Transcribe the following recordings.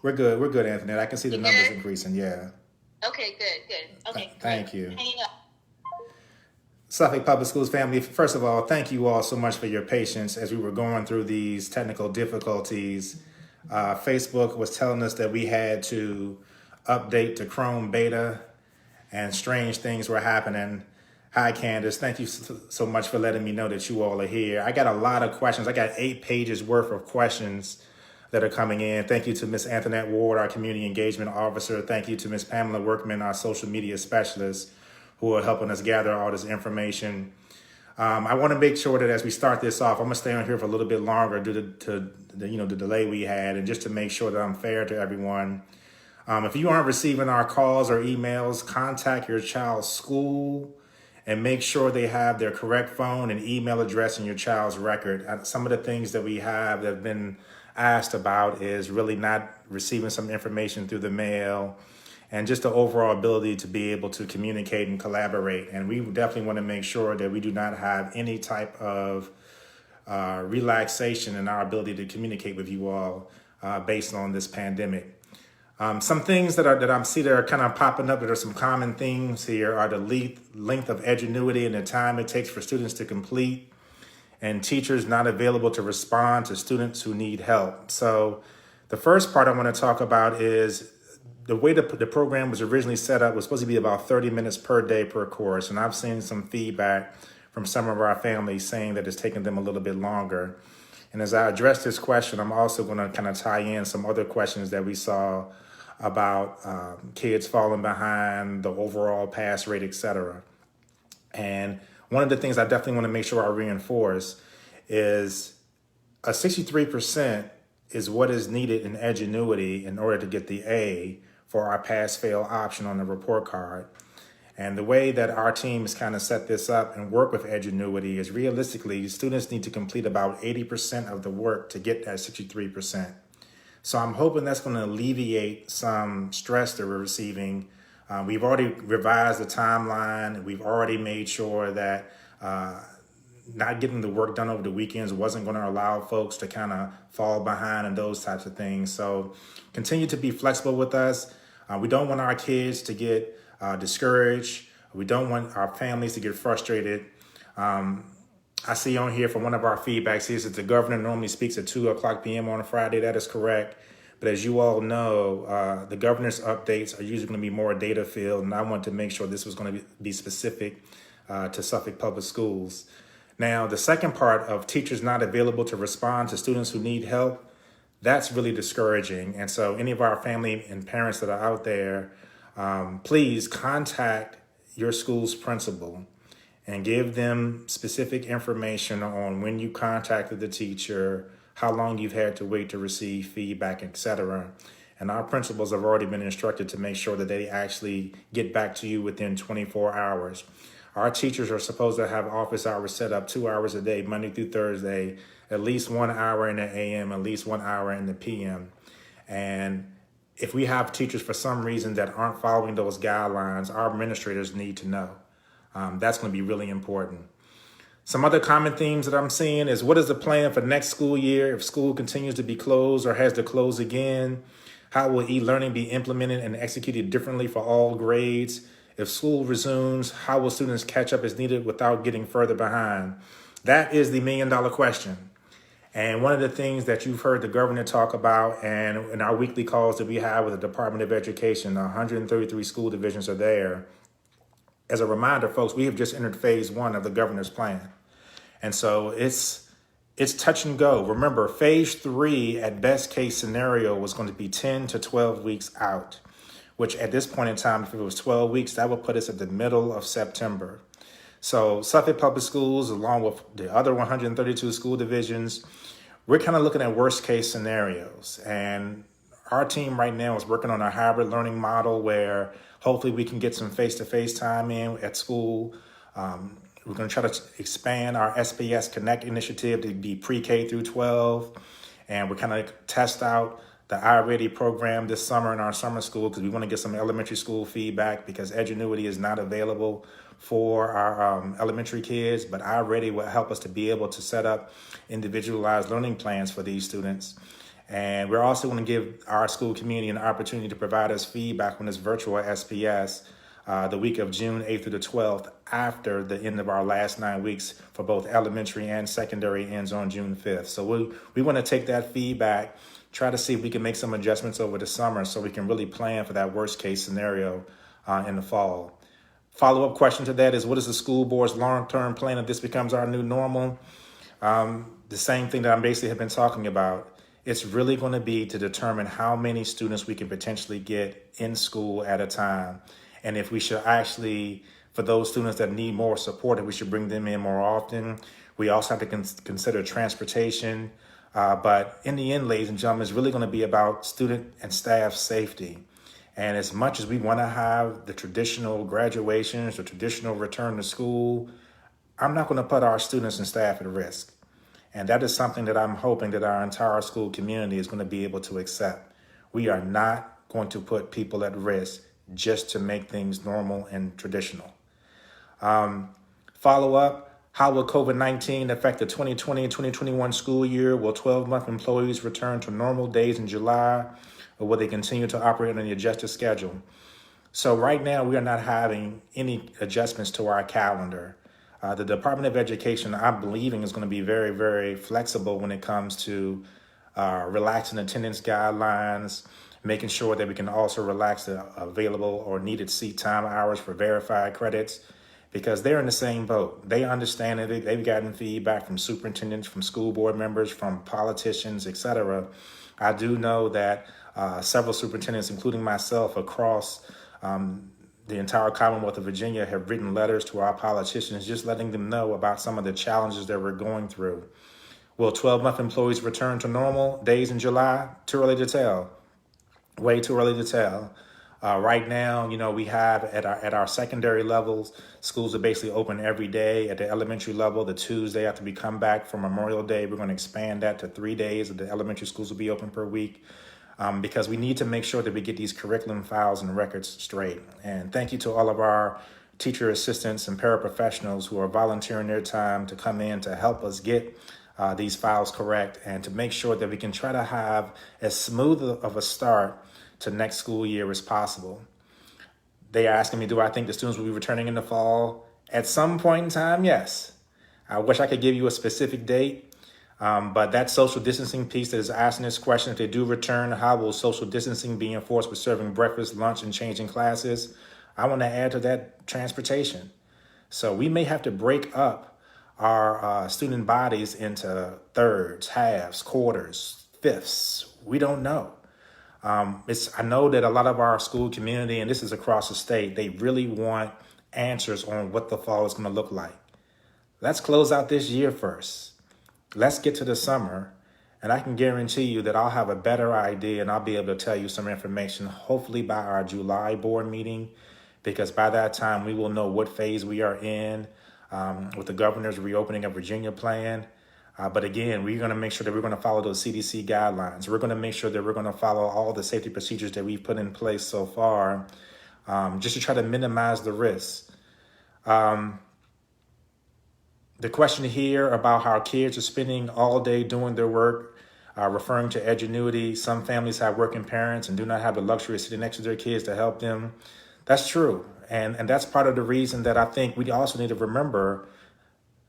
We're good. We're good, Anthony. I can see the You numbers good? increasing. Yeah. Okay, good. Okay, great. Thank you. Hanging up. Suffolk Public Schools family, first of all, thank you all so much for your patience as we were going through these technical difficulties. Facebook was telling us that we had to update to Chrome beta and strange things were happening. Hi, Candace. Thank you so much for letting me know that you all are here. I got a lot of questions. I got 8 pages worth of questions that are coming in. Thank you to Miss Antoinette Ward, our community engagement officer. Thank you to Miss Pamela Workman, our social media specialist, who are helping us gather all this information. I want to make sure that as we start this off, I'm going to stay on here for a little bit longer due to the delay we had, and just to make sure that I'm fair to everyone. If you aren't receiving our calls or emails, contact your child's school and make sure they have their correct phone and email address in your child's record. Some of the things that we have that have been asked about is really not receiving some information through the mail, and just the overall ability to be able to communicate and collaborate. And we definitely want to make sure that we do not have any type of relaxation in our ability to communicate with you all based on this pandemic. Some things that I see that are kind of popping up that are some common themes here are the length of edgenuity and the time it takes for students to complete, and teachers not available to respond to students who need help. So the first part I want to talk about is the way the program was originally set up was supposed to be about 30 minutes per day per course. And I've seen some feedback from some of our families saying that it's taking them a little bit longer. And as I address this question, I'm also going to kind of tie in some other questions that we saw about kids falling behind, the overall pass rate, et cetera. And one of the things I definitely want to make sure I reinforce is a 63% is what is needed in edgenuity in order to get the A for our pass-fail option on the report card. And the way that our team has kind of set this up and work with edgenuity is realistically, students need to complete about 80% of the work to get that 63%. So I'm hoping that's going to alleviate some stress that we're receiving. We've already revised the timeline. We've already made sure that not getting the work done over the weekends wasn't going to allow folks to kind of fall behind and those types of things. So continue to be flexible with us. We don't want our kids to get discouraged. We don't want our families to get frustrated. I see on here from one of our feedbacks here that the governor normally speaks at 2:00 p.m. on a Friday. That is correct. But as you all know, the governor's updates are usually going to be more data filled, and I want to make sure this was going to be specific to Suffolk Public Schools. Now, the second part of teachers not available to respond to students who need help, that's really discouraging. And so any of our family and parents that are out there, please contact your school's principal and give them specific information on when you contacted the teacher, how long you've had to wait to receive feedback, etc. And our principals have already been instructed to make sure that they actually get back to you within 24 hours. Our teachers are supposed to have office hours set up 2 hours a day, Monday through Thursday, at least 1 hour in the AM, at least 1 hour in the PM. And if we have teachers for some reason that aren't following those guidelines, our administrators need to know. That's going to be really important. Some other common themes that I'm seeing is, what is the plan for next school year if school continues to be closed or has to close again? How will e-learning be implemented and executed differently for all grades? If school resumes, how will students catch up as needed without getting further behind? That is the million-dollar question. And one of the things that you've heard the governor talk about, and in our weekly calls that we have with the Department of Education, 133 school divisions are there. As a reminder, folks, we have just entered phase 1 of the governor's plan. And so it's touch and go. Remember, phase 3 at best case scenario was going to be 10 to 12 weeks out, which at this point in time, if it was 12 weeks, that would put us at the middle of September. So Suffolk Public Schools, along with the other 132 school divisions, we're kind of looking at worst case scenarios. And our team right now is working on a hybrid learning model where hopefully we can get some face-to-face time in at school. We're going to try to expand our SBS Connect initiative to be pre-K through 12. And we're kind of test out the iReady program this summer in our summer school because we want to get some elementary school feedback because Edgenuity is not available for our elementary kids, but iReady will help us to be able to set up individualized learning plans for these students. And we're also going to give our school community an opportunity to provide us feedback on this virtual SPS the week of June 8th through the 12th after the end of our last 9 weeks for both elementary and secondary ends on June 5th. So we want to take that feedback, try to see if we can make some adjustments over the summer so we can really plan for that worst case scenario in the fall. Follow-up question to that is, what is the school board's long-term plan if this becomes our new normal? The same thing that I basically have been talking about. It's really going to be to determine how many students we can potentially get in school at a time. And if we should actually, for those students that need more support, if we should bring them in more often. We also have to consider transportation. But in the end, ladies and gentlemen, it's really going to be about student and staff safety. And as much as we want to have the traditional graduations or traditional return to school, I'm not going to put our students and staff at risk. And that is something that I'm hoping that our entire school community is going to be able to accept. We are not going to put people at risk just to make things normal and traditional. Follow up, how will COVID-19 affect the 2020 and 2021 school year? Will 12-month employees return to normal days in July, or will they continue to operate on the adjusted schedule? So right now, we are not having any adjustments to our calendar. The Department of Education, I'm believing, is going to be very, very flexible when it comes to relaxing attendance guidelines, making sure that we can also relax the available or needed seat time hours for verified credits, because they're in the same boat. They understand it. They've gotten feedback from superintendents, from school board members, from politicians, etc. I do know that several superintendents, including myself, across the entire Commonwealth of Virginia have written letters to our politicians, just letting them know about some of the challenges that we're going through. Will 12-month employees return to normal days in July? Too early to tell. Way too early to tell. Right now, we have at our secondary levels, schools are basically open every day. At the elementary level, the Tuesday after we come back from Memorial Day, we're going to expand that to 3 days that the elementary schools will be open per week. Because we need to make sure that we get these curriculum files and records straight. And thank you to all of our teacher assistants and paraprofessionals who are volunteering their time to come in to help us get these files correct and to make sure that we can try to have as smooth of a start to next school year as possible. They are asking me, do I think the students will be returning in the fall? At some point in time, yes. I wish I could give you a specific date. But that social distancing piece that is asking this question, if they do return, how will social distancing be enforced with serving breakfast, lunch, and changing classes? I want to add to that transportation. So we may have to break up our student bodies into thirds, halves, quarters, fifths. We don't know. I know that a lot of our school community, and this is across the state, they really want answers on what the fall is going to look like. Let's close out this year first. Let's get to the summer, and I can guarantee you that I'll have a better idea and I'll be able to tell you some information, hopefully by our July board meeting, because by that time we will know what phase we are in with the governor's reopening of Virginia plan. But again, we're going to make sure that we're going to follow those CDC guidelines. We're going to make sure that we're going to follow all the safety procedures that we've put in place so far, just to try to minimize the risks. The question here about how kids are spending all day doing their work, referring to edgenuity. Some families have working parents and do not have the luxury of sitting next to their kids to help them. That's true. And that's part of the reason that I think we also need to remember,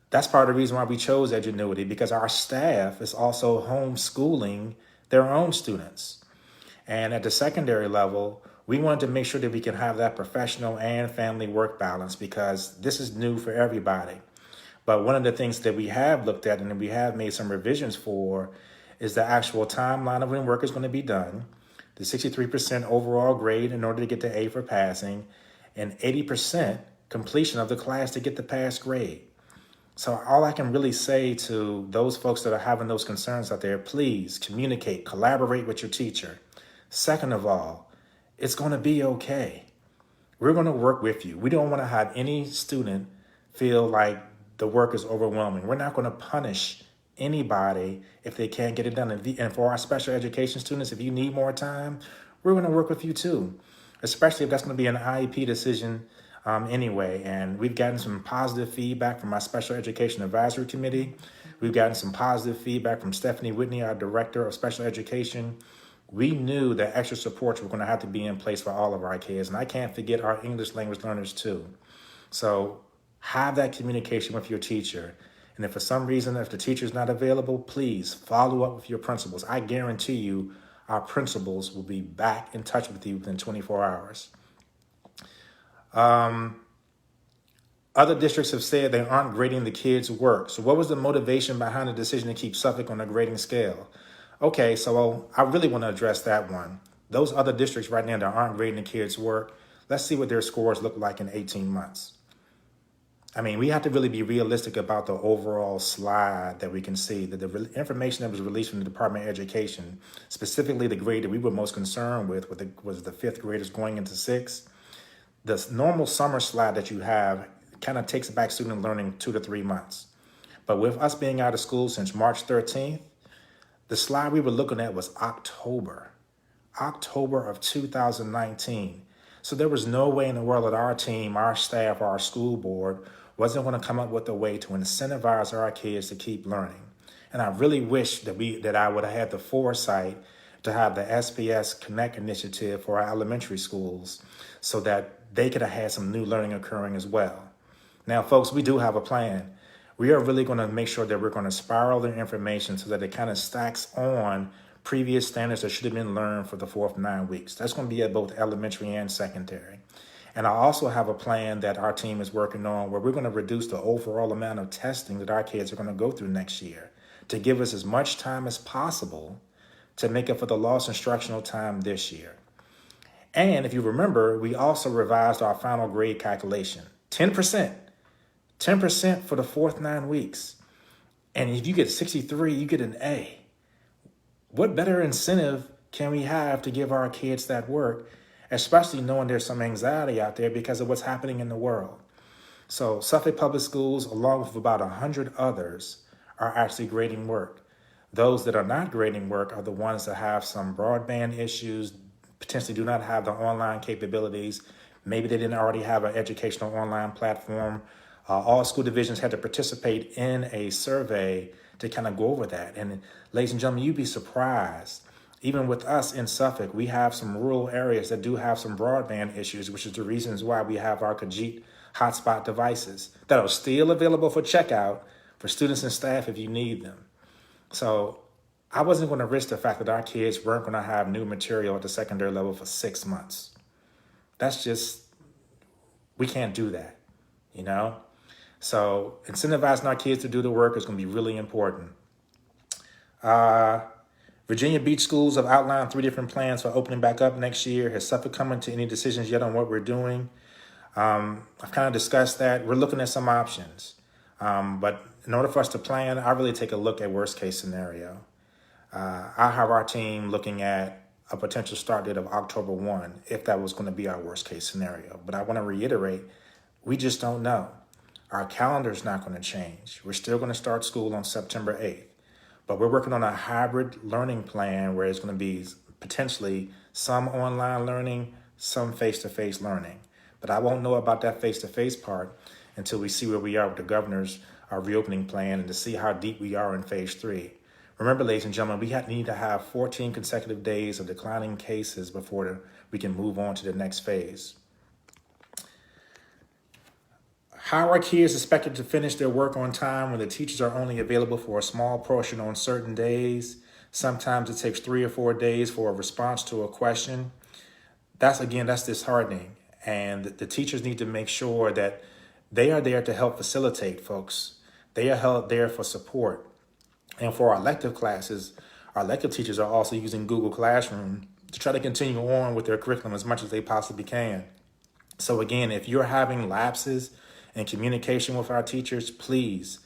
that's part of the reason why we chose edgenuity, because our staff is also homeschooling their own students. And at the secondary level, we wanted to make sure that we can have that professional and family work balance, because this is new for everybody. But one of the things that we have looked at and we have made some revisions for is the actual timeline of when work is going to be done, the 63% overall grade in order to get the A for passing, and 80% completion of the class to get the pass grade. So all I can really say to those folks that are having those concerns out there, please communicate, collaborate with your teacher. Second of all, it's going to be okay. We're going to work with you. We don't want to have any student feel like the work is overwhelming. We're not going to punish anybody if they can't get it done. And for our special education students, if you need more time, we're going to work with you too, especially if that's going to be an IEP decision anyway. And we've gotten some positive feedback from our Special Education Advisory Committee. We've gotten some positive feedback from Stephanie Whitney, our Director of Special Education. We knew that extra supports were going to have to be in place for all of our kids. And I can't forget our English language learners too. So have that communication with your teacher. And if for some reason, if the teacher's not available, please follow up with your principals. I guarantee you our principals will be back in touch with you within 24 hours. Other districts have said they aren't grading the kids' work. So what was the motivation behind the decision to keep Suffolk on a grading scale? Okay, so I really want to address that one. Those other districts right now that aren't grading the kids' work, let's see what their scores look like in 18 months. I mean, we have to really be realistic about the overall slide that we can see, that the information that was released from the Department of Education, specifically the grade that we were most concerned with was the fifth graders going into sixth. The normal summer slide that you have kind of takes back student learning 2 to 3 months. But with us being out of school since March 13th, the slide we were looking at was October of 2019. So there was no way in the world that our team, our staff, our school board wasn't going to come up with a way to incentivize our kids to keep learning. And I really wish that I would have had the foresight to have the SPS Connect initiative for our elementary schools so that they could have had some new learning occurring as well. Now, folks, we do have a plan. We are really going to make sure that we're going to spiral the information so that it kind of stacks on previous standards that should have been learned for the fourth 9 weeks. That's going to be at both elementary and secondary. And I also have a plan that our team is working on where we're going to reduce the overall amount of testing that our kids are going to go through next year to give us as much time as possible to make up for the lost instructional time this year. And if you remember, we also revised our final grade calculation, 10% for the fourth 9 weeks. And if you get 63, you get an A. What better incentive can we have to give our kids that work, especially knowing there's some anxiety out there because of what's happening in the world? So Suffolk Public Schools, along with about 100 others, are actually grading work. Those that are not grading work are the ones that have some broadband issues, potentially do not have the online capabilities. Maybe they didn't already have an educational online platform. All school divisions had to participate in a survey to kind of go over that. And ladies and gentlemen, you'd be surprised. Even with us in Suffolk, we have some rural areas that do have some broadband issues, which is the reasons why we have our Khajiit hotspot devices that are still available for checkout for students and staff if you need them. So I wasn't going to risk the fact that our kids weren't going to have new material at the secondary level for 6 months. That's just, we can't do that, you know? So incentivizing our kids to do the work is going to be really important. Virginia Beach schools have outlined 3 different plans for opening back up next year. Has Suffolk come to any decisions yet on what we're doing? I've kind of discussed that. We're looking at some options. But in order for us to plan, I really take a look at worst case scenario. I have our team looking at a potential start date of October 1, if that was going to be our worst case scenario. But I want to reiterate, we just don't know. Our calendar is not going to change. We're still going to start school on September 8th. But we're working on a hybrid learning plan where it's going to be potentially some online learning, some face-to-face learning. But I won't know about that face-to-face part until we see where we are with the governor's reopening plan and to see how deep we are in phase 3. Remember, ladies and gentlemen, we need to have 14 consecutive days of declining cases before we can move on to the next phase. How are kids expected to finish their work on time when the teachers are only available for a small portion on certain days? Sometimes it takes 3 or 4 days for a response to a question. That's disheartening. And the teachers need to make sure that they are there to help facilitate, folks. They are there for support. And for our elective classes, our elective teachers are also using Google Classroom to try to continue on with their curriculum as much as they possibly can. So again, if you're having lapses in communication with our teachers, please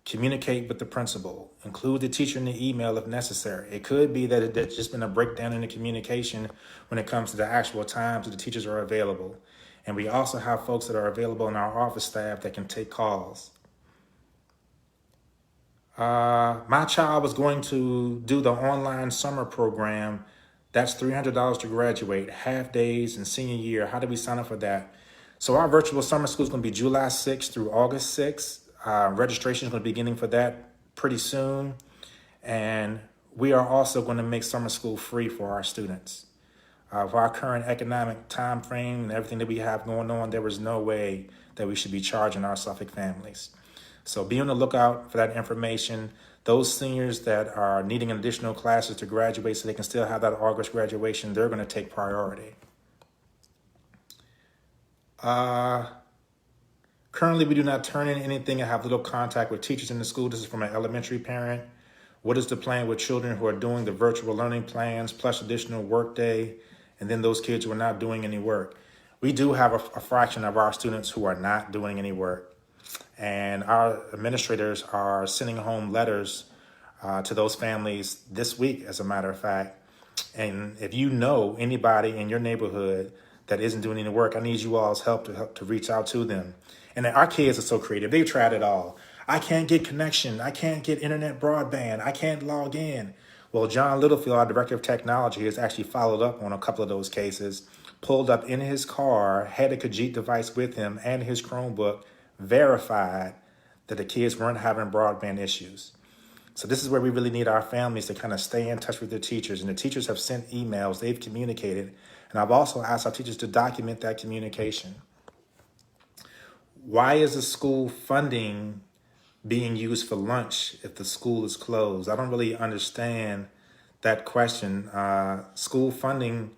communicate with the principal. Include the teacher in the email if necessary. It could be that there's just been a breakdown in the communication when it comes to the actual times that the teachers are available. And we also have folks that are available in our office staff that can take calls. My child was going to do the online summer program. That's $300 to graduate, half days in senior year. How do we sign up for that? So our virtual summer school is going to be July 6th through August 6th. Registration is going to be beginning for that pretty soon. And we are also going to make summer school free for our students. For our current economic time frame and everything that we have going on, there is no way that we should be charging our Suffolk families. So be on the lookout for that information. Those seniors that are needing additional classes to graduate so they can still have that August graduation, they're going to take priority. Currently, we do not turn in anything and have little contact with teachers in the school. This is from an elementary parent. What is the plan with children who are doing the virtual learning plans plus additional work day, and then those kids who are not doing any work? We do have a fraction of our students who are not doing any work. And our administrators are sending home letters to those families this week, as a matter of fact. And if you know anybody in your neighborhood that isn't doing any work, I need you all's help to reach out to them. And our kids are so creative. They've tried it all. I can't get connection. I can't get internet broadband. I can't log in. Well, John Littlefield, our director of technology, has actually followed up on a couple of those cases, pulled up in his car, had a Khajiit device with him and his Chromebook, verified that the kids weren't having broadband issues. So this is where we really need our families to kind of stay in touch with their teachers. And the teachers have sent emails, they've communicated. And I've also asked our teachers to document that communication. Why is the school funding being used for lunch if the school is closed? I don't really understand that question. School funding,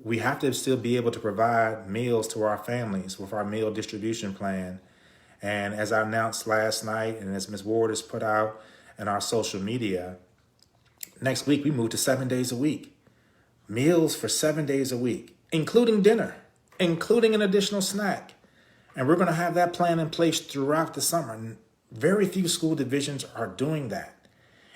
we have to still be able to provide meals to our families with our meal distribution plan. And as I announced last night, and as Ms. Ward has put out in our social media, next week we move to 7 days a week. Meals for 7 days a week, including dinner, including an additional snack. And we're going to have that plan in place throughout the summer. And very few school divisions are doing that.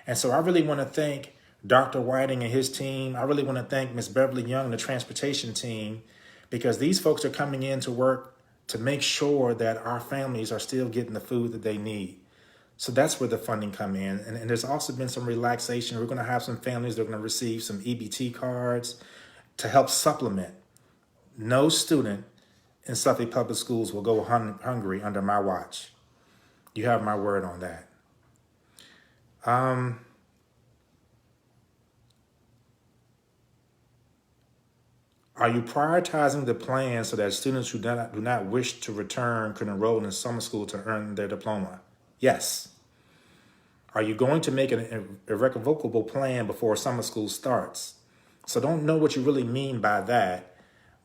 And so I really want to thank Dr. Whiting and his team. I really want to thank Ms. Beverly Young and the transportation team, because these folks are coming in to work to make sure that our families are still getting the food that they need. So that's where the funding come in. And there's also been some relaxation. We're going to have some families that are going to receive some EBT cards to help supplement. No student in Suffolk Public Schools will go hungry under my watch. You have my word on that. Are you prioritizing the plan so that students who do not wish to return can enroll in summer school to earn their diploma? Yes. Are you going to make an irrevocable plan before summer school starts? So don't know what you really mean by that,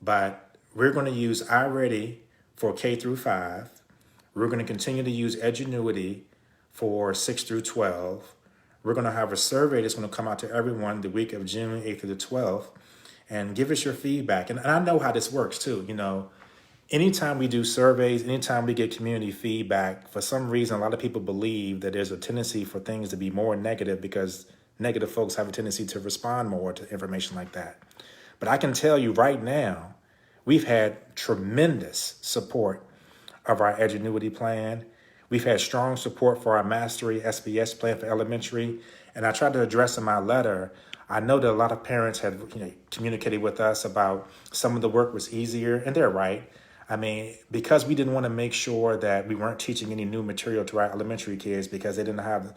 but we're going to use iReady for K through 5. We're going to continue to use Edgenuity for 6 through 12. We're going to have a survey that's going to come out to everyone the week of June 8th through the 12th, and give us your feedback. And I know how this works too. You know, anytime we do surveys, anytime we get community feedback, for some reason, a lot of people believe that there's a tendency for things to be more negative because negative folks have a tendency to respond more to information like that. But I can tell you right now, we've had tremendous support of our Edgenuity plan. We've had strong support for our Mastery SBS plan for elementary. And I tried to address in my letter, I know that a lot of parents have communicated with us about some of the work was easier, and they're right. I mean, because we didn't want to make sure that we weren't teaching any new material to our elementary kids because they didn't have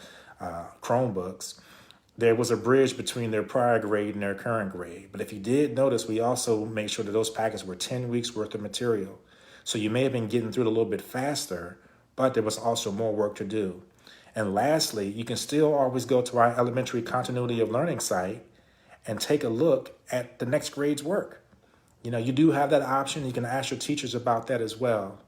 Chromebooks, there was a bridge between their prior grade and their current grade. But if you did notice, we also made sure that those packets were 10 weeks worth of material. So you may have been getting through it a little bit faster, but there was also more work to do. And lastly, you can still always go to our elementary continuity of learning site and take a look at the next grade's work. You know, you do have that option. You can ask your teachers about that as well.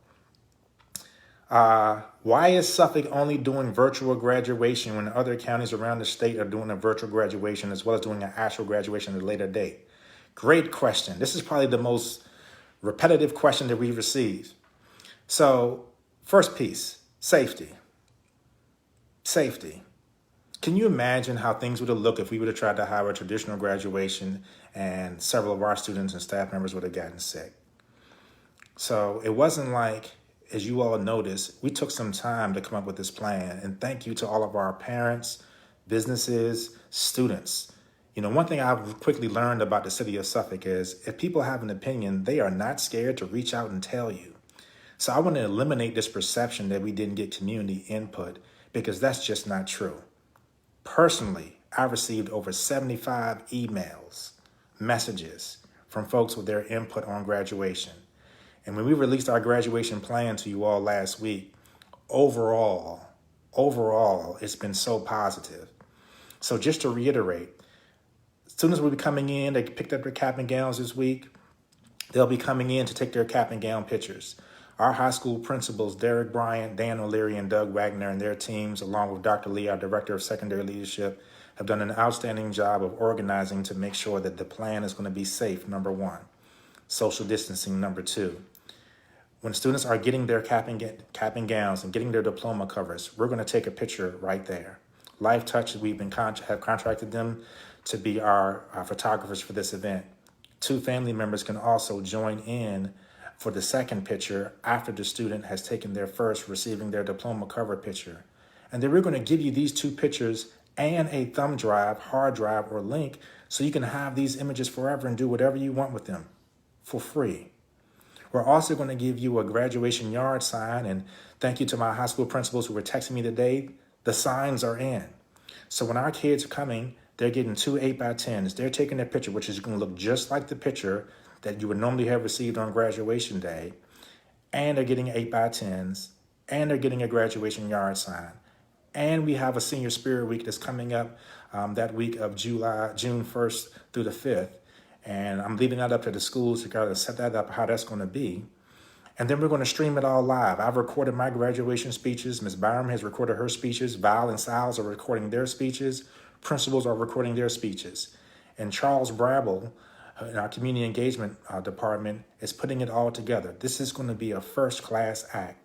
Why is Suffolk only doing virtual graduation when other counties around the state are doing a virtual graduation as well as doing an actual graduation at a later date? Great question. This is probably the most repetitive question that we've received. So, first piece, safety. Safety. Can you imagine how things would have looked if we would have tried to have a traditional graduation and several of our students and staff members would have gotten sick? So it wasn't like, as you all noticed, we took some time to come up with this plan. And thank you to all of our parents, businesses, students. One thing I've quickly learned about the city of Suffolk is if people have an opinion, they are not scared to reach out and tell you. So I want to eliminate this perception that we didn't get community input, because that's just not true. Personally, I received over 75 emails, messages from folks with their input on graduation. And when we released our graduation plan to you all last week, overall, it's been so positive. So just to reiterate, students will be coming in, they picked up their cap and gowns this week. They'll be coming in to take their cap and gown pictures. Our high school principals, Derek Bryant, Dan O'Leary, and Doug Wagner and their teams, along with Dr. Lee, our Director of Secondary Leadership, have done an outstanding job of organizing to make sure that the plan is going to be safe, number one. Social distancing, number two. When students are getting their cap and gowns and getting their diploma covers, we're going to take a picture right there. Life Touch, have contracted them to be our photographers for this event. 2 family members can also join in for the second picture after the student has taken their first, receiving their diploma cover picture. And then we're going to give you these 2 pictures and a thumb drive, hard drive, or link so you can have these images forever and do whatever you want with them for free. We're also going to give you a graduation yard sign, and thank you to my high school principals who were texting me today. The signs are in. So when our kids are coming, they're getting 2 8x10s. They're taking their picture, which is going to look just like the picture that you would normally have received on graduation day. And they're getting 8x10s, and they're getting a graduation yard sign. And we have a Senior Spirit Week that's coming up that week of June 1st through the 5th. And I'm leaving that up to the schools to kind of set that up, how that's going to be. And then we're going to stream it all live. I've recorded my graduation speeches. Ms. Byram has recorded her speeches. Val and Siles are recording their speeches. Principals are recording their speeches. And Charles Brabble, in our community engagement department, is putting it all together. This is going to be a first-class act.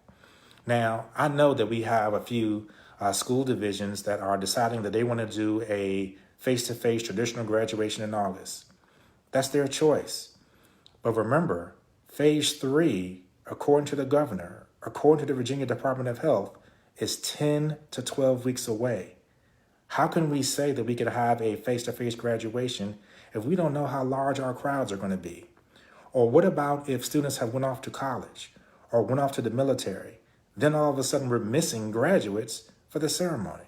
Now, I know that we have a few school divisions that are deciding that they want to do a face-to-face traditional graduation in August. That's their choice. But remember, phase 3, according to the governor, according to the Virginia Department of Health, is 10 to 12 weeks away. How can we say that we could have a face-to-face graduation if we don't know how large our crowds are going to be? Or what about if students have went off to college or went off to the military? Then all of a sudden we're missing graduates for the ceremony.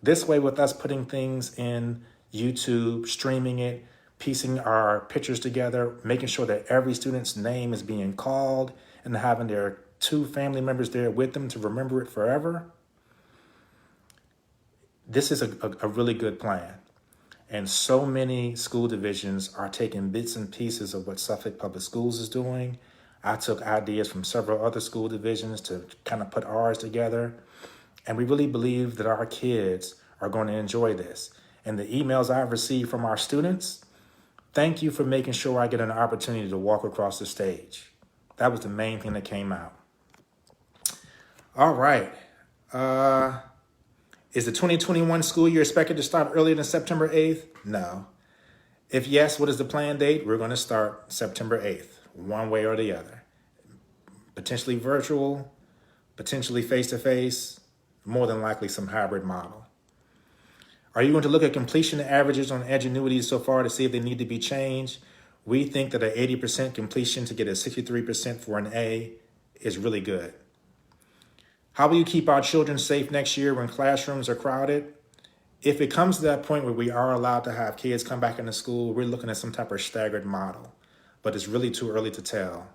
This way, with us putting things in YouTube, streaming it, piecing our pictures together, making sure that every student's name is being called and having their 2 family members there with them to remember it forever. This is a really good plan. And so many school divisions are taking bits and pieces of what Suffolk Public Schools is doing. I took ideas from several other school divisions to kind of put ours together. And we really believe that our kids are going to enjoy this. And the emails I've received from our students, thank you for making sure I get an opportunity to walk across the stage. That was the main thing that came out. All right. Is the 2021 school year expected to start earlier than September 8th? No. If yes, what is the planned date? We're going to start September 8th, one way or the other. Potentially virtual, potentially face-to-face, more than likely some hybrid model. Are you going to look at completion averages on Edgenuity so far to see if they need to be changed? We think that an 80% completion to get a 63% for an A is really good. How will you keep our children safe next year when classrooms are crowded? If it comes to that point where we are allowed to have kids come back into school, we're looking at some type of staggered model, but it's really too early to tell.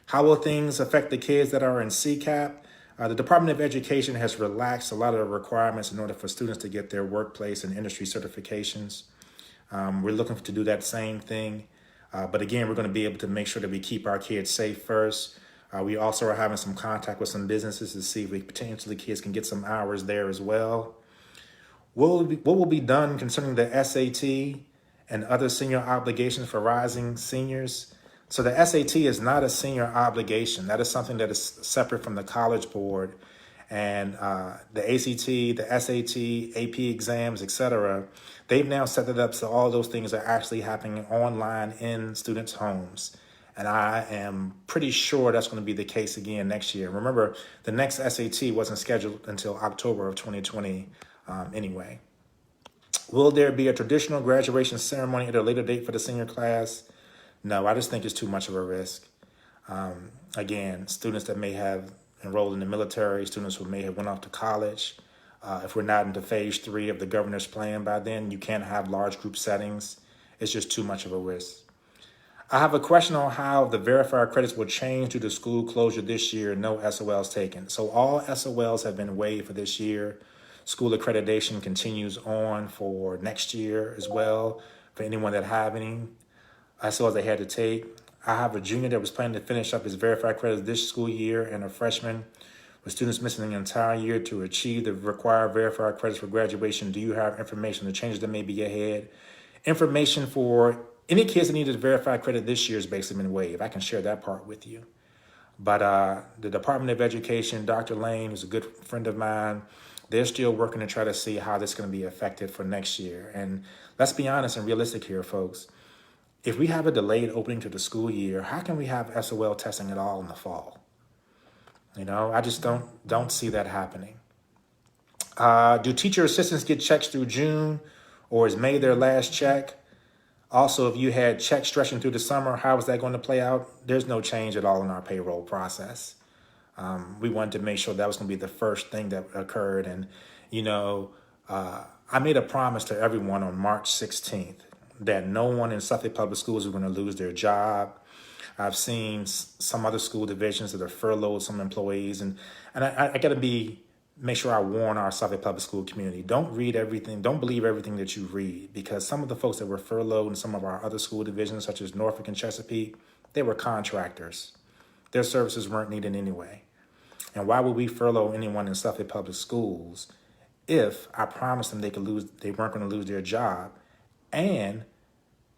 How will things affect the kids that are in CCAP? The Department of Education has relaxed a lot of the requirements in order for students to get their workplace and industry certifications. We're looking to do that same thing. But again, we're going to be able to make sure that we keep our kids safe first. We also are having some contact with some businesses to see if we potentially kids can get some hours there as well. What will be done concerning the SAT and other senior obligations for rising seniors? So the SAT is not a senior obligation. That is something that is separate from the College Board. And the ACT, the SAT, AP exams, etc., they've now set it up so all those things are actually happening online in students' homes. And I am pretty sure that's going to be the case again next year. Remember, the next SAT wasn't scheduled until October of 2020 anyway. Will there be a traditional graduation ceremony at a later date for the senior class? No, I just think it's too much of a risk. Again, students that may have enrolled in the military, students who may have went off to college. If we're not into phase 3 of the governor's plan by then, you can't have large group settings. It's just too much of a risk. I have a question on how the verifier credits will change due to school closure this year. No SOLs taken. So all SOLs have been waived for this year. School accreditation continues on for next year as well for anyone that have any SOLs they had to take. I have a junior that was planning to finish up his verified credits this school year and a freshman with students missing the entire year to achieve the required verified credits for graduation. Do you have information on the changes that may be ahead? Information for any kids that needed verified credit this year has basically been waived. I can share that part with you. But the Department of Education, Dr. Lane, who's a good friend of mine, they're still working to try to see how this is going to be effective for next year. And let's be honest and realistic here, folks. If we have a delayed opening to the school year, how can we have SOL testing at all in the fall? I just don't see that happening. Do teacher assistants get checks through June, or is May their last check? Also, if you had checks stretching through the summer, how is that going to play out? There's no change at all in our payroll process. We wanted to make sure that was going to be the first thing that occurred. And, I made a promise to everyone on March 16th that no one in Suffolk Public Schools is going to lose their job. I've seen some other school divisions that are furloughed some employees. And I got to make sure I warn our Suffolk Public School community. Don't read everything. Don't believe everything that you read, because some of the folks that were furloughed in some of our other school divisions, such as Norfolk and Chesapeake, they were contractors. Their services weren't needed anyway. And why would we furlough anyone in Suffolk Public Schools if I promised them they weren't going to lose their job? And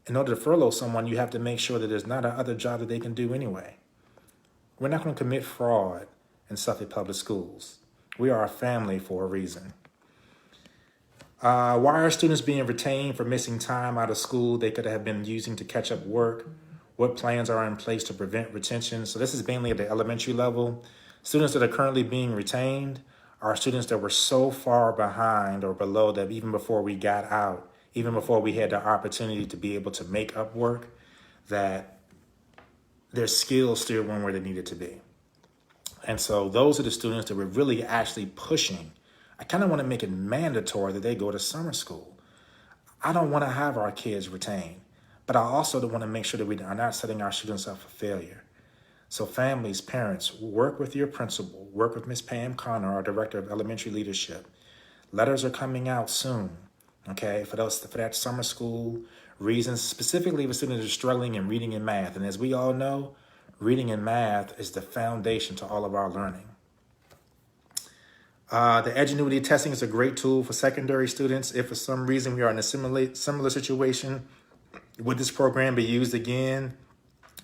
in order to furlough someone, you have to make sure that there's not another job that they can do anyway. We're not going to commit fraud in Suffolk Public Schools. We are a family for a reason. Why are students being retained for missing time out of school they could have been using to catch up work? What plans are in place to prevent retention? So this is mainly at the elementary level. Students that are currently being retained are students that were so far behind or below that even before we got out, even before we had the opportunity to be able to make up work, that their skills still weren't where they needed to be. And so those are the students that we're really actually pushing. I kind of want to make it mandatory that they go to summer school. I don't want to have our kids retained, but I also want to make sure that we are not setting our students up for failure. So families, parents, work with your principal, work with Ms. Pam Connor, our Director of Elementary Leadership. Letters are coming out soon, okay, for that summer school reasons, specifically if students are struggling in reading and math. And as we all know, reading and math is the foundation to all of our learning. The Edgenuity testing is a great tool for secondary students. If for some reason we are in a similar situation, would this program be used again?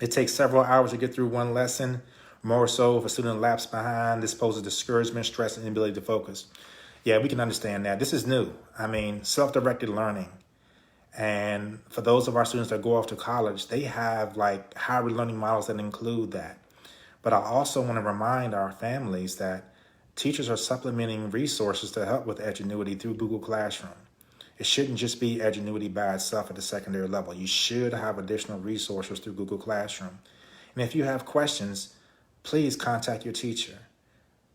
It takes several hours to get through one lesson. More so if a student laps behind, this poses discouragement, stress, and inability to focus. Yeah, we can understand that. This is new. Self-directed learning. And for those of our students that go off to college, they have hybrid learning models that include that. But I also want to remind our families that teachers are supplementing resources to help with Edgenuity through Google Classroom. It shouldn't just be Edgenuity by itself at the secondary level. You should have additional resources through Google Classroom. And if you have questions, please contact your teacher.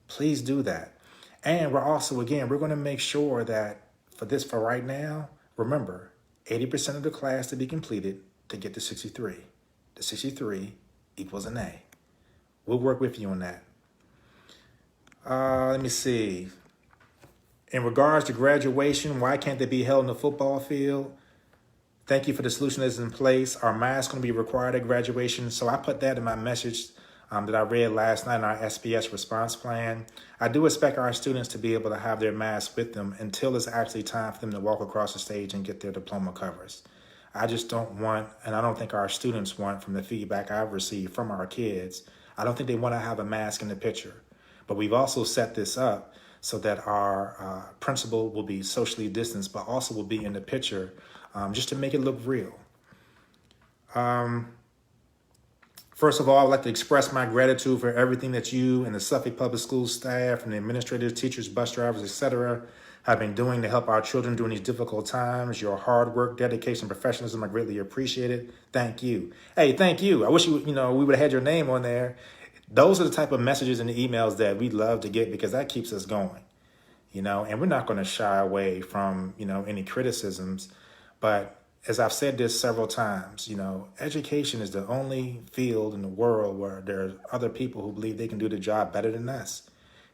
Please do that. And we're going to make sure that for right now, remember, 80% of the class to be completed to get to 63. The 63 equals an A. We'll work with you on that. Let me see. In regards to graduation, why can't they be held in the football field? Thank you for the solution that's in place. Are masks going to be required at graduation? So I put that in my message that I read last night in our SPS response plan. I do expect our students to be able to have their masks with them until it's actually time for them to walk across the stage and get their diploma covers. I just don't want, and I don't think our students want, from the feedback I've received from our kids, I don't think they want to have a mask in the picture. But we've also set this up so that our principal will be socially distanced, but also will be in the picture just to make it look real. First of all, I'd like to express my gratitude for everything that you and the Suffolk Public Schools staff and the administrators, teachers, bus drivers, etc., have been doing to help our children during these difficult times. Your hard work, dedication, professionalism are greatly appreciated. Thank you. Hey, thank you. I wish we would have had your name on there. Those are the type of messages and emails that we love to get because that keeps us going, and we're not going to shy away from, any criticisms. But as I've said this several times, education is the only field in the world where there are other people who believe they can do the job better than us.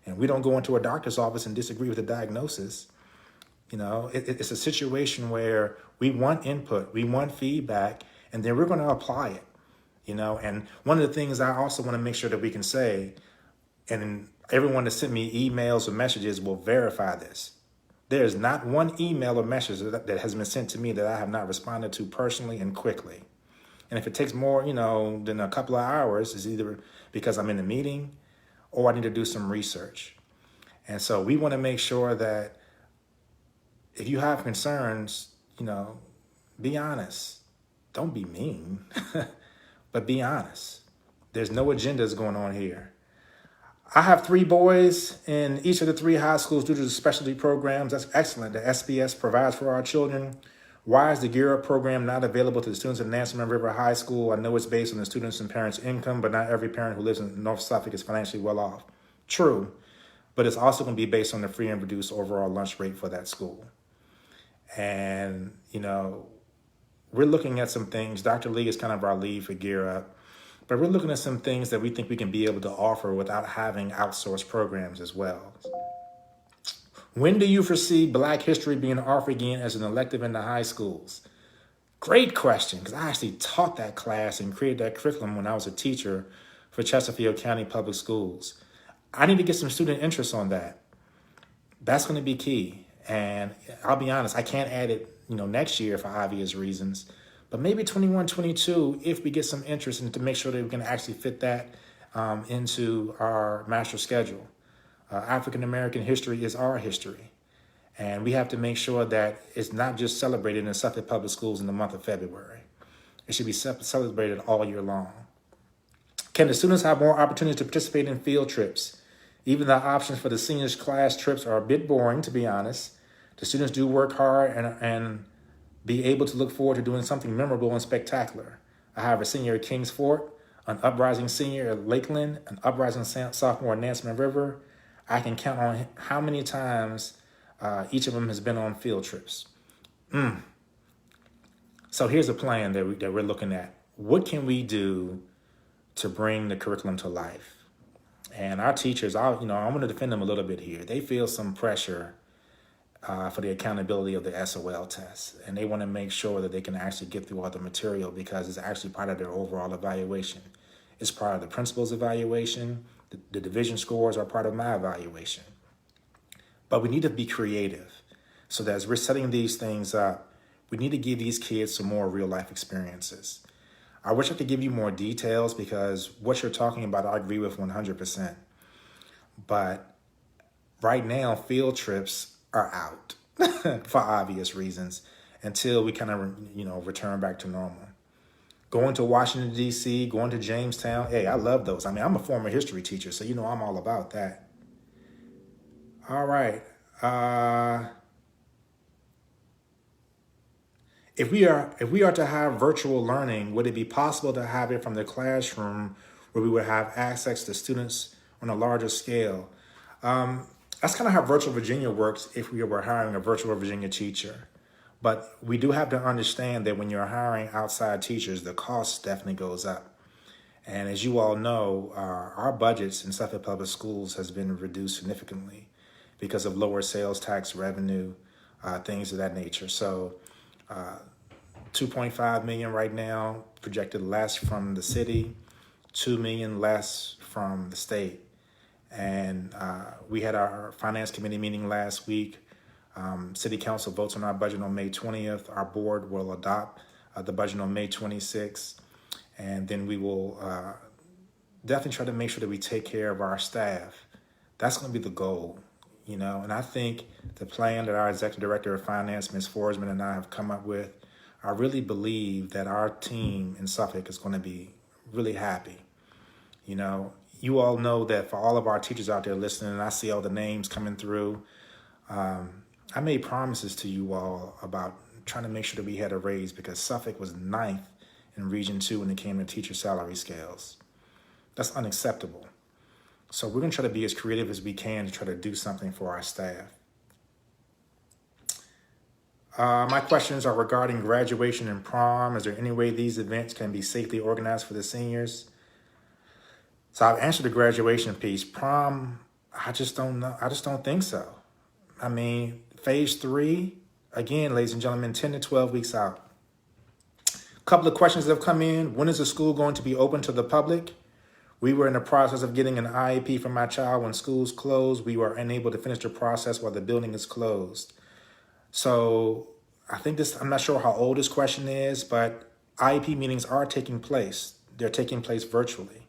And we don't go into a doctor's office and disagree with the diagnosis. It's a situation where we want input, we want feedback, and then we're going to apply it. And one of the things I also want to make sure that we can say, and everyone that sent me emails or messages will verify this. There's not one email or message that has been sent to me that I have not responded to personally and quickly. And if it takes more, than a couple of hours, it's either because I'm in a meeting or I need to do some research. And so we want to make sure that if you have concerns, be honest. Don't be mean, but be honest. There's no agendas going on here. I have 3 boys in each of the 3 high schools due to the specialty programs. That's excellent. The SBS provides for our children. Why is the Gear Up program not available to the students at Nansemond River High School? I know it's based on the students' and parents' income, but not every parent who lives in North Suffolk is financially well off. True, but it's also going to be based on the free and reduced overall lunch rate for that school. And, we're looking at some things. Dr. Lee is kind of our lead for Gear Up, but we're looking at some things that we think we can be able to offer without having outsourced programs as well. When do you foresee Black history being offered again as an elective in the high schools? Great question, because I actually taught that class and created that curriculum when I was a teacher for Chesterfield County Public Schools. I need to get some student interest on that. That's going to be key. And I'll be honest, I can't add it, next year for obvious reasons, but maybe 21, 22, if we get some interest and to make sure that we can actually fit that into our master schedule. African-American history is our history. And we have to make sure that it's not just celebrated in Suffolk Public Schools in the month of February. It should be celebrated all year long. Can the students have more opportunities to participate in field trips? Even the options for the seniors class trips are a bit boring, to be honest. The students do work hard and be able to look forward to doing something memorable and spectacular. I have a senior at Kings Fort, an uprising senior at Lakeland, an uprising sophomore at Nansemond River. I can count on how many times each of them has been on field trips. So here's a plan that we're looking at. What can we do to bring the curriculum to life? And our teachers, I'm going to defend them a little bit here. They feel some pressure for the accountability of the SOL test. And they want to make sure that they can actually get through all the material because it's actually part of their overall evaluation. It's part of the principal's evaluation. The division scores are part of my evaluation. But we need to be creative so that as we're setting these things up, we need to give these kids some more real life experiences. I wish I could give you more details because what you're talking about, I agree with 100%. But right now, field trips are out for obvious reasons until we kind of, return back to normal. Going to Washington, D.C., going to Jamestown. Hey, I love those. I'm a former history teacher, so I'm all about that. All right. If we are to have virtual learning, would it be possible to have it from the classroom where we would have access to students on a larger scale? That's kind of how Virtual Virginia works if we were hiring a Virtual Virginia teacher. But we do have to understand that when you're hiring outside teachers, the cost definitely goes up. And as you all know, our budgets in Suffolk Public Schools has been reduced significantly because of lower sales tax revenue, things of that nature. So $2.5 million right now, projected less from the city, $2 million less from the state. And we had our finance committee meeting last week. City Council votes on our budget on May 20th. Our board will adopt the budget on May 26th. And then we will definitely try to make sure that we take care of our staff. That's going to be the goal, And I think the plan that our Executive Director of Finance, Ms. Forsman, and I have come up with, I really believe that our team in Suffolk is going to be really happy. You all know that for all of our teachers out there listening, and I see all the names coming through, I made promises to you all about trying to make sure that we had a raise because Suffolk was ninth in Region 2 when it came to teacher salary scales. That's unacceptable. So we're going to try to be as creative as we can to try to do something for our staff. My questions are regarding graduation and prom. Is there any way these events can be safely organized for the seniors? So I've answered the graduation piece. Prom, I just don't know. I just don't think so. I mean, phase 3, again, ladies and gentlemen, 10 to 12 weeks out. A couple of questions that have come in. When is the school going to be open to the public? We were in the process of getting an IEP for my child. When schools closed, we were unable to finish the process while the building is closed. So I think I'm not sure how old this question is, but IEP meetings are taking place. They're taking place virtually.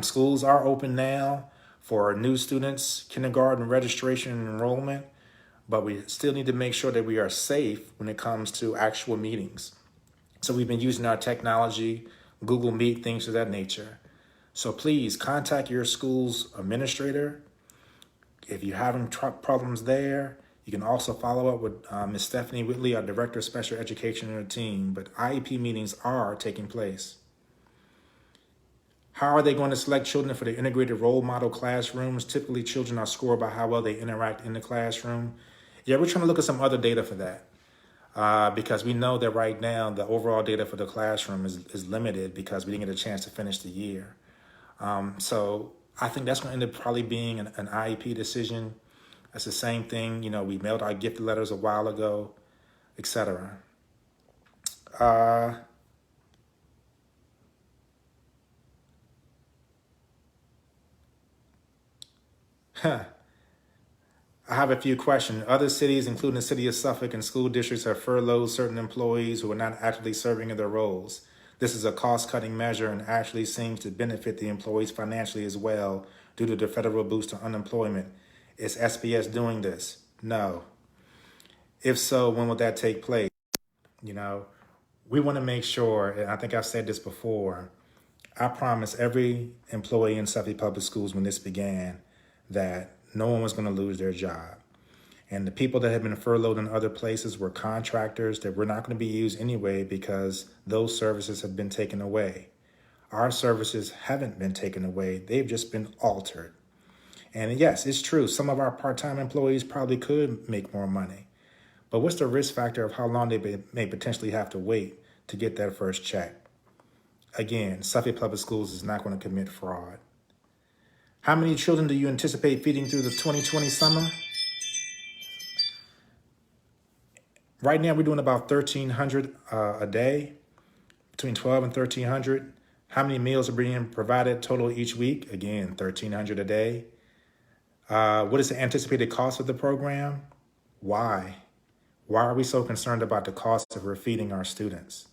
Schools are open now for new students, kindergarten registration and enrollment, but we still need to make sure that we are safe when it comes to actual meetings. So we've been using our technology, Google Meet, things of that nature. So please contact your school's administrator. If you're having problems there, you can also follow up with Ms. Stephanie Whitley, our Director of Special Education, and her team. But IEP meetings are taking place. How are they going to select children for the integrated role model classrooms? Typically, children are scored by how well they interact in the classroom. Yeah, we're trying to look at some other data for that because we know that right now the overall data for the classroom is limited because we didn't get a chance to finish the year. So I think that's going to end up probably being an IEP decision. That's the same thing. You know, we mailed our gift letters a while ago, etc. I have a few questions. Other cities, including the city of Suffolk and school districts, have furloughed certain employees who are not actively serving in their roles. This is a cost-cutting measure and actually seems to benefit the employees financially as well due to the federal boost to unemployment. Is SBS doing this? No. If so, when will that take place? You know, we want to make sure, and I think I've said this before, I promised every employee in Suffolk Public Schools when this began that no one was going to lose their job. And the people that had been furloughed in other places were contractors that were not going to be used anyway because those services had been taken away. Our services haven't been taken away. They've just been altered. And yes, it's true. Some of our part-time employees probably could make more money. But what's the risk factor of how long they may potentially have to wait to get that first check? Again, Suffolk Public Schools is not going to commit fraud. How many children do you anticipate feeding through the 2020 summer? Right now, we're doing about 1,300 a day, between 12 and 1,300. How many meals are being provided total each week? Again, 1,300 a day. What is the anticipated cost of the program? Why? Why are we so concerned about the cost of feeding our students?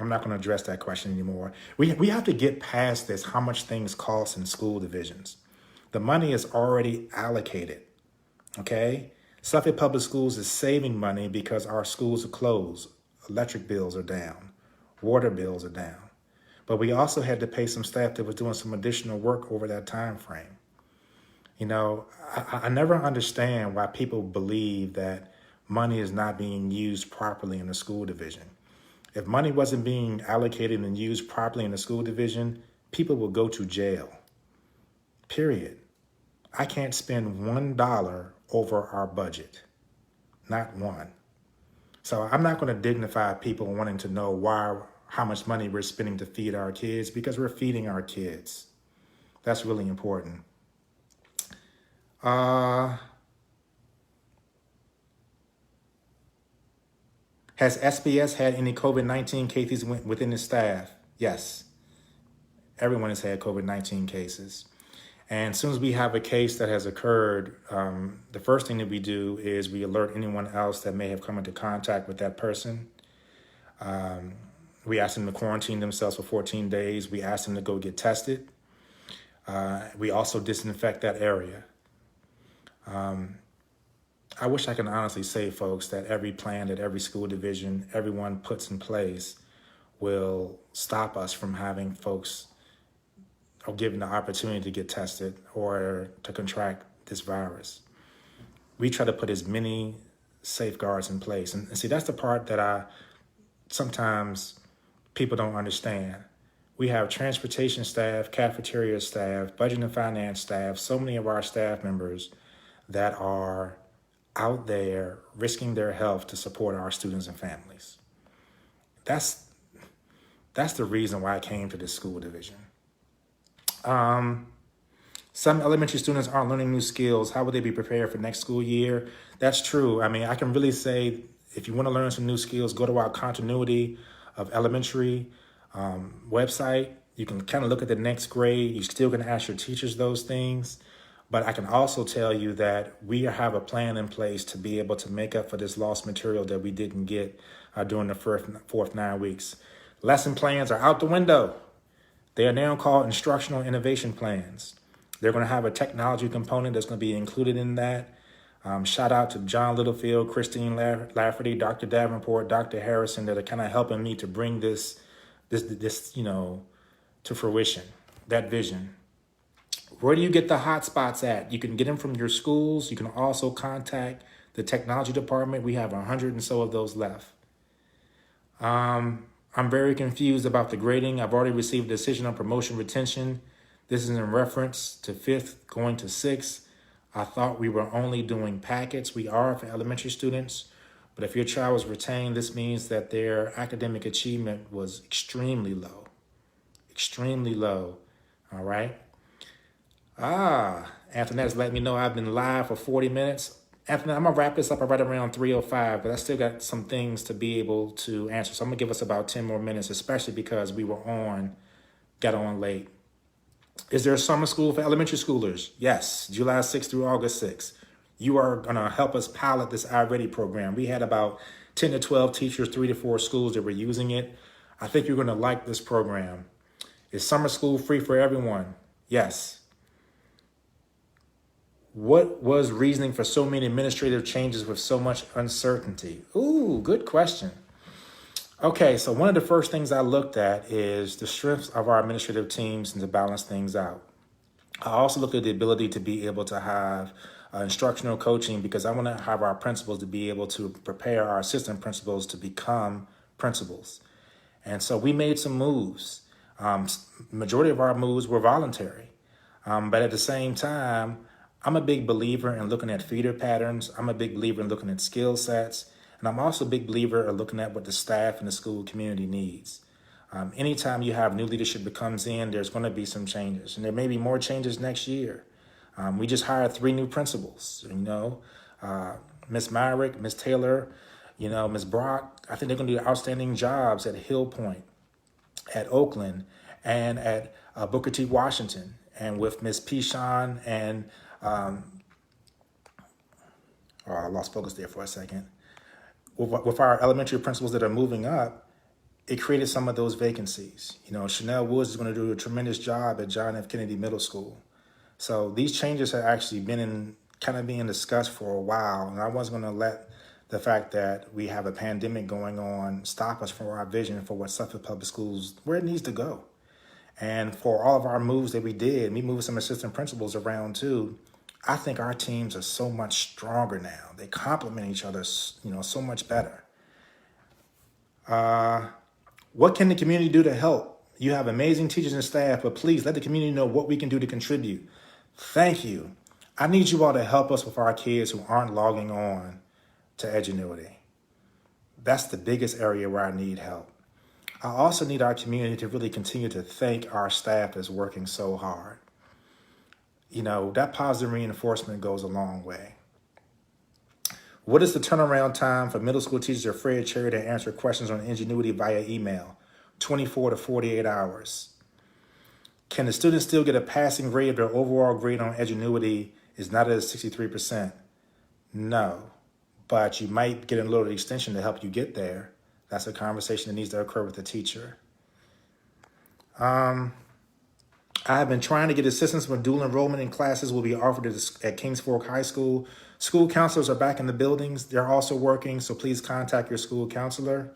I'm not going to address that question anymore. We have to get past this, how much things cost in school divisions. The money is already allocated, okay? Suffolk Public Schools is saving money because our schools are closed. Electric bills are down. Water bills are down. But we also had to pay some staff that was doing some additional work over that time frame. You know, I never understand why people believe that money is not being used properly in the school division. If money wasn't being allocated and used properly in the school division, people would go to jail. Period. I can't spend $1 over our budget. Not one. So I'm not going to dignify people wanting to know how much money we're spending to feed our kids because we're feeding our kids. That's really important. Has SBS had any COVID-19 cases within its staff? Yes. Everyone has had COVID-19 cases. And as soon as we have a case that has occurred, the first thing that we do is we alert anyone else that may have come into contact with that person. We ask them to quarantine themselves for 14 days. We ask them to go get tested. We also disinfect that area. I wish I could honestly say, folks, that every plan that every school division, everyone puts in place will stop us from having folks or given the opportunity to get tested or to contract this virus. we try to put as many safeguards in place. And see, that's the part that sometimes people don't understand. We have transportation staff, cafeteria staff, budget and finance staff, so many of our staff members that are out there risking their health to support our students and families. That's the reason why I came to this school division. Some elementary students aren't learning new skills. How would they be prepared for next school year? That's true. I mean, I can really say if you want to learn some new skills, go to our continuity of elementary website. You can kind of look at the next grade. You still can ask your teachers those things. But I can also tell you that we have a plan in place to be able to make up for this lost material that we didn't get during the fourth 9 weeks. Lesson plans are out the window. They are now called instructional innovation plans. They're going to have a technology component that's going to be included in that. Shout out to John Littlefield, Christine Lafferty, Dr. Davenport, Dr. Harrison that are kind of helping me to bring this to fruition, that vision. Where do you get the hot spots at? You can get them from your schools. You can also contact the technology department. We have 100 and so of those left. I'm very confused about the grading. I've already received a decision on promotion retention. This is in reference to 5th going to 6th. I thought we were only doing packets. We are for elementary students. But if your child was retained, this means that their academic achievement was extremely low. Extremely low. All right. Antoinette's letting me know I've been live for 40 minutes. Antoinette, I'm going to wrap this up right around 3:05, but I still got some things to be able to answer. So I'm going to give us about 10 more minutes, especially because we got on late. Is there a summer school for elementary schoolers? Yes, July 6th through August 6th. You are going to help us pilot this iReady program. We had about 10 to 12 teachers, 3 to 4 schools that were using it. I think you're going to like this program. Is summer school free for everyone? Yes. What was reasoning for so many administrative changes with so much uncertainty? Ooh, good question. Okay, so one of the first things I looked at is the strengths of our administrative teams and to balance things out. I also looked at the ability to be able to have instructional coaching because I want to have our principals to be able to prepare our assistant principals to become principals. And so we made some moves. Majority of our moves were voluntary. But at the same time, I'm a big believer in looking at feeder patterns. I'm a big believer in looking at skill sets. And I'm also a big believer in looking at what the staff and the school community needs. Anytime you have new leadership that comes in, there's going to be some changes. And there may be more changes next year. We just hired 3 new principals, Miss Myrick, Miss Taylor, Miss Brock. I think they're going to do outstanding jobs at Hill Point, at Oakland, and at Booker T. Washington. And with Miss Pichon and I lost focus there for a second. With our elementary principals that are moving up, it created some of those vacancies. Chanel Woods is going to do a tremendous job at John F. Kennedy Middle School. So these changes have actually been being discussed for a while, and I wasn't going to let the fact that we have a pandemic going on stop us from our vision for what Suffolk Public Schools, where it needs to go. And for all of our moves that we did, we moved some assistant principals around too. I think our teams are so much stronger now. They complement each other, so much better. What can the community do to help? You have amazing teachers and staff, but please let the community know what we can do to contribute. Thank you. I need you all to help us with our kids who aren't logging on to Edgenuity. That's the biggest area where I need help. I also need our community to really continue to thank our staff that's working so hard. That positive reinforcement goes a long way. What is the turnaround time for middle school teachers or Fred Cherry to answer questions on Ingenuity via email? 24 to 48 hours. Can the students still get a passing grade if their overall grade on Edgenuity is not at 63%? No, but you might get a little extension to help you get there. That's a conversation that needs to occur with the teacher. I have been trying to get assistance when dual enrollment in classes will be offered at Kings Fork High School. School counselors are back in the buildings. They're also working, so please contact your school counselor.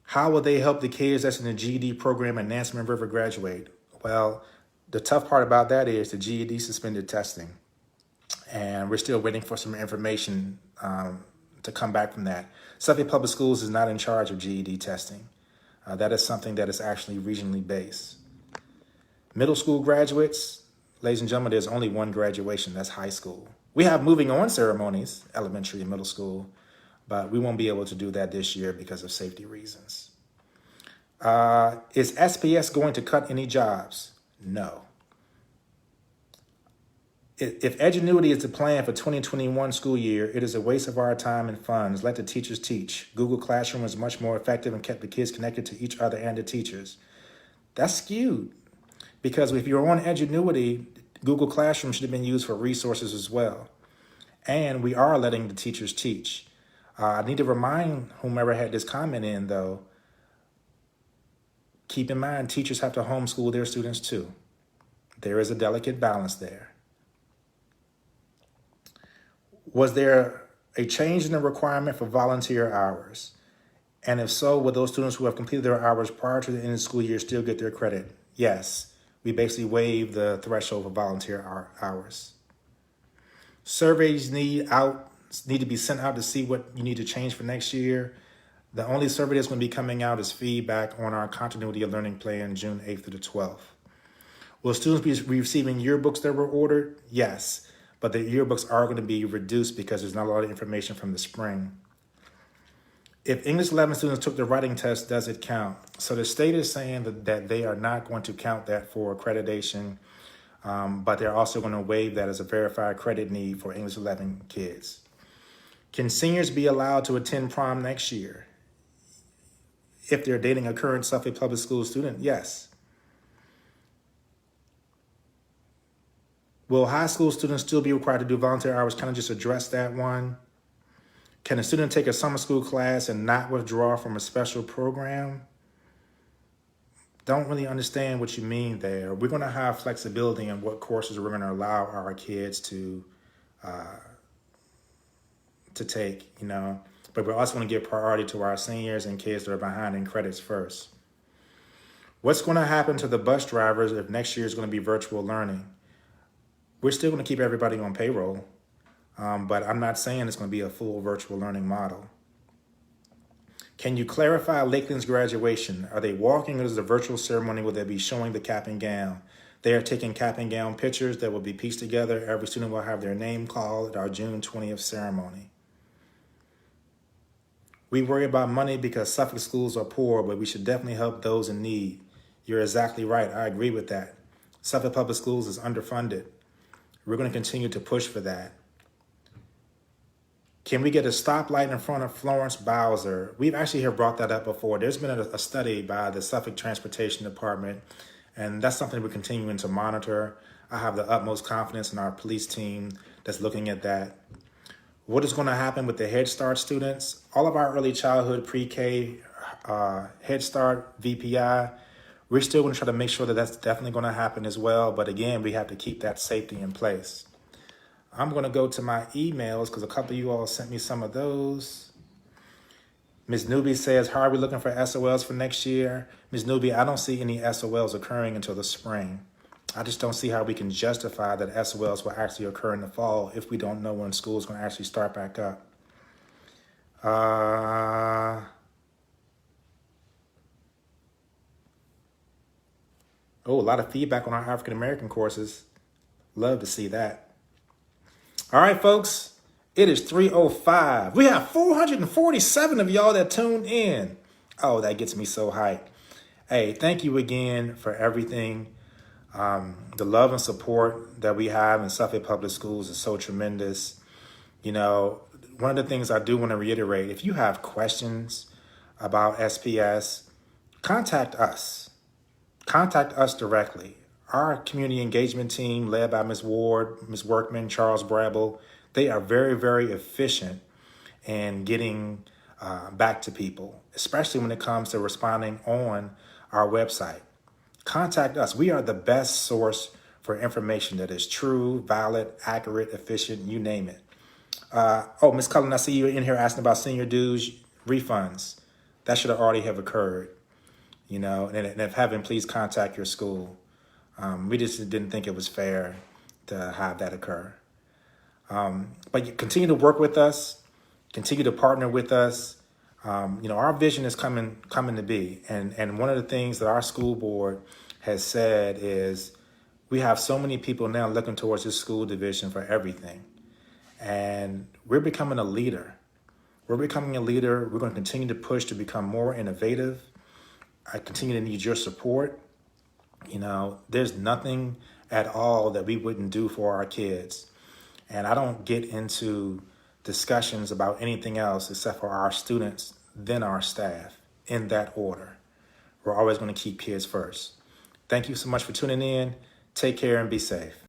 How will they help the kids that's in the GED program at Nansemond River graduate? Well, the tough part about that is the GED suspended testing. And we're still waiting for some information to come back from that. Suffolk Public Schools is not in charge of GED testing. That is something that is actually regionally based. Middle school graduates, ladies and gentlemen, there's only one graduation, that's high school. We have moving on ceremonies, elementary and middle school, but we won't be able to do that this year because of safety reasons. Is SPS going to cut any jobs? No. If Edgenuity is the plan for 2021 school year, it is a waste of our time and funds. Let the teachers teach. Google Classroom is much more effective and kept the kids connected to each other and the teachers. That's skewed because if you're on Edgenuity, Google Classroom should have been used for resources as well. And we are letting the teachers teach. I need to remind whomever had this comment in, though, keep in mind teachers have to homeschool their students too. There is a delicate balance there. Was there a change in the requirement for volunteer hours? And if so, will those students who have completed their hours prior to the end of the school year still get their credit? Yes. We basically waived the threshold for volunteer hours. Surveys need to be sent out to see what you need to change for next year. The only survey that's going to be coming out is feedback on our continuity of learning plan, June 8th through the 12th. Will students be receiving yearbooks that were ordered? Yes. But the yearbooks are going to be reduced because there's not a lot of information from the spring. If English 11 students took the writing test, does it count? So the state is saying that they are not going to count that for accreditation, but they're also going to waive that as a verified credit need for English 11 kids. Can seniors be allowed to attend prom next year? If they're dating a current Suffolk Public School student, yes. Will high school students still be required to do volunteer hours? Kind of just address that one. Can a student take a summer school class and not withdraw from a special program? Don't really understand what you mean there. We're going to have flexibility in what courses we're going to allow our kids to take, but we're also going to give priority to our seniors and kids that are behind in credits first. What's going to happen to the bus drivers if next year is going to be virtual learning? We're still going to keep everybody on payroll, but I'm not saying it's going to be a full virtual learning model. Can you clarify Lakeland's graduation? Are they walking or is it a virtual ceremony? Will they be showing the cap and gown? They are taking cap and gown pictures that will be pieced together. Every student will have their name called at our June 20th ceremony. We worry about money because Suffolk schools are poor, but we should definitely help those in need. You're exactly right. I agree with that. Suffolk Public Schools is underfunded. We're going to continue to push for that. Can we get a stoplight in front of Florence Bowser? We've actually have brought that up before. There's been a study by the Suffolk Transportation Department, and that's something we're continuing to monitor. I have the utmost confidence in our police team that's looking at that. What is going to happen with the Head Start students? All of our early childhood, pre-K, Head Start, VPI, we're still going to try to make sure that that's definitely going to happen as well. But again, we have to keep that safety in place. I'm going to go to my emails because a couple of you all sent me some of those. Ms. Newby says, how are we looking for SOLs for next year? Ms. Newby, I don't see any SOLs occurring until the spring. I just don't see how we can justify that SOLs will actually occur in the fall if we don't know when school is going to actually start back up. A lot of feedback on our African American courses. Love to see that. All right, folks, it is 3:05. We have 447 of y'all that tuned in. Oh, that gets me so hyped. Hey, thank you again for everything. The love and support that we have in Suffolk Public Schools is so tremendous. One of the things I do want to reiterate, if you have questions about SPS, contact us. Contact us directly. Our community engagement team, led by Ms. Ward, Ms. Workman, Charles Brabble, they are very, very efficient in getting back to people, especially when it comes to responding on our website. Contact us. We are the best source for information that is true, valid, accurate, efficient, you name it. Ms. Cullen, I see you in here asking about senior dues refunds. That should already have occurred. And if haven't, please contact your school. We just didn't think it was fair to have that occur. But you continue to work with us, continue to partner with us. Our vision is coming to be. And one of the things that our school board has said is we have so many people now looking towards this school division for everything. And we're becoming a leader. We're becoming a leader. We're going to continue to push to become more innovative. I continue to need your support. There's nothing at all that we wouldn't do for our kids. And I don't get into discussions about anything else except for our students, then our staff, in that order. We're always going to keep kids first. Thank you so much for tuning in. Take care and be safe.